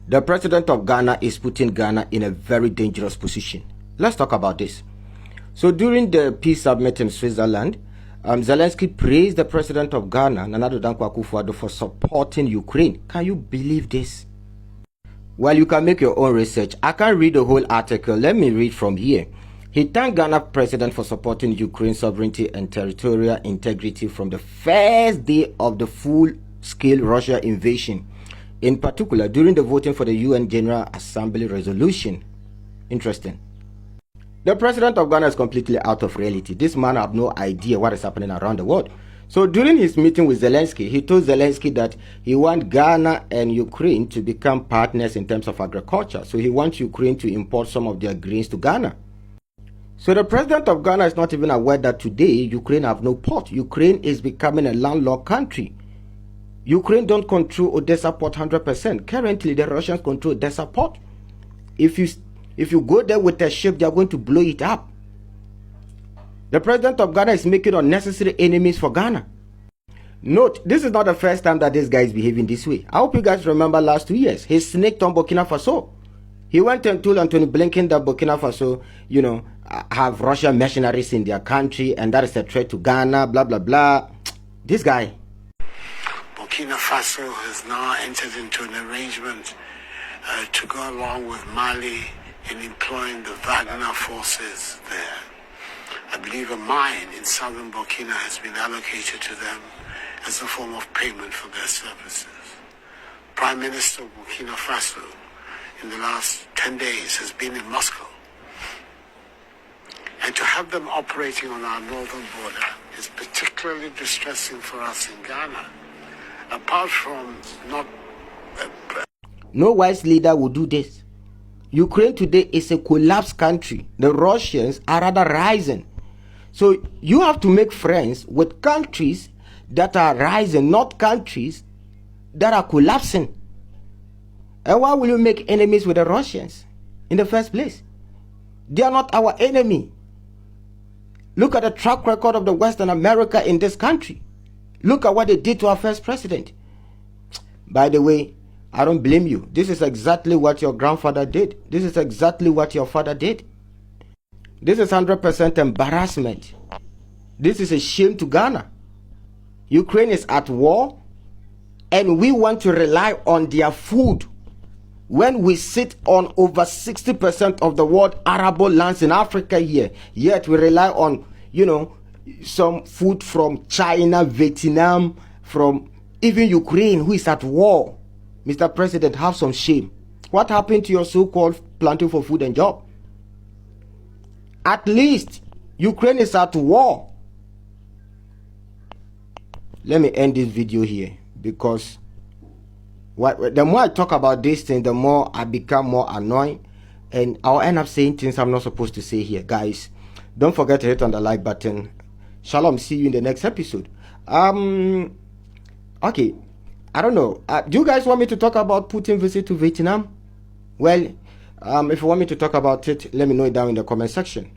The president of Ghana is putting Ghana in a very dangerous position. Let's talk about this. So during the peace summit in Switzerland, Zelensky praised the president of Ghana, Nana Addo Dankwa Akufo-Addo, for supporting Ukraine. Can you believe this? Well, you can make your own research. I can't read the whole article. Let me read from here. He thanked Ghana president for supporting Ukraine's sovereignty and territorial integrity from the first day of the full-scale Russia invasion. In particular, during the voting for the UN General Assembly resolution. Interesting. The president of Ghana is completely out of reality. This man has no idea what is happening around the world. So during his meeting with Zelensky, he told Zelensky that he wants Ghana and Ukraine to become partners in terms of agriculture. So he wants Ukraine to import some of their grains to Ghana. So the president of Ghana is not even aware that today Ukraine have no port. Ukraine is becoming a landlocked country. Ukraine don't control Odessa port 100%. Currently, the Russians control Odessa port. If you go there with a ship, they are going to blow it up. The president of Ghana is making unnecessary enemies for Ghana. Note, this is not the first time that this guy is behaving this way. I hope you guys remember last 2 years. He snaked on Burkina Faso. He went and told Anthony Blinken that Burkina Faso, have Russian mercenaries in their country and that is a threat to Ghana, blah, blah, blah. This guy. Burkina Faso has now entered into an arrangement to go along with Mali in employing the Wagner forces there. I believe a mine in southern Burkina has been allocated to them as a form of payment for their services. Prime Minister of Burkina Faso in the last 10 days has been in Moscow. And to have them operating on our northern border is particularly distressing for us in Ghana. Apart from not... No wise leader will do this. Ukraine today is a collapsed country. The Russians are rather rising. So you have to make friends with countries that are rising, not countries that are collapsing. And why will you make enemies with the Russians in the first place? They are not our enemy. Look at the track record of the Western America in this country. Look at what they did to our first president. By the way, I don't blame you. This is exactly what your grandfather did. This is exactly what your father did. This is 100% embarrassment. This is a shame to Ghana. Ukraine is at war and we want to rely on their food when we sit on over 60% of the world arable lands in Africa here. Yet we rely on, some food from China, Vietnam, from even Ukraine, who is at war. Mr. President, have some shame. What happened to your so-called planting for food and job? At least Ukraine is at war. Let me end this video here because the more I talk about this thing, the more I become more annoying and I'll end up saying things I'm not supposed to say here. Guys, don't forget to hit on the like button. Shalom, see you in the next episode. Okay, I don't know. Do you guys want me to talk about Putin's visit to Vietnam? Well, if you want me to talk about it, let me know it down in the comment section.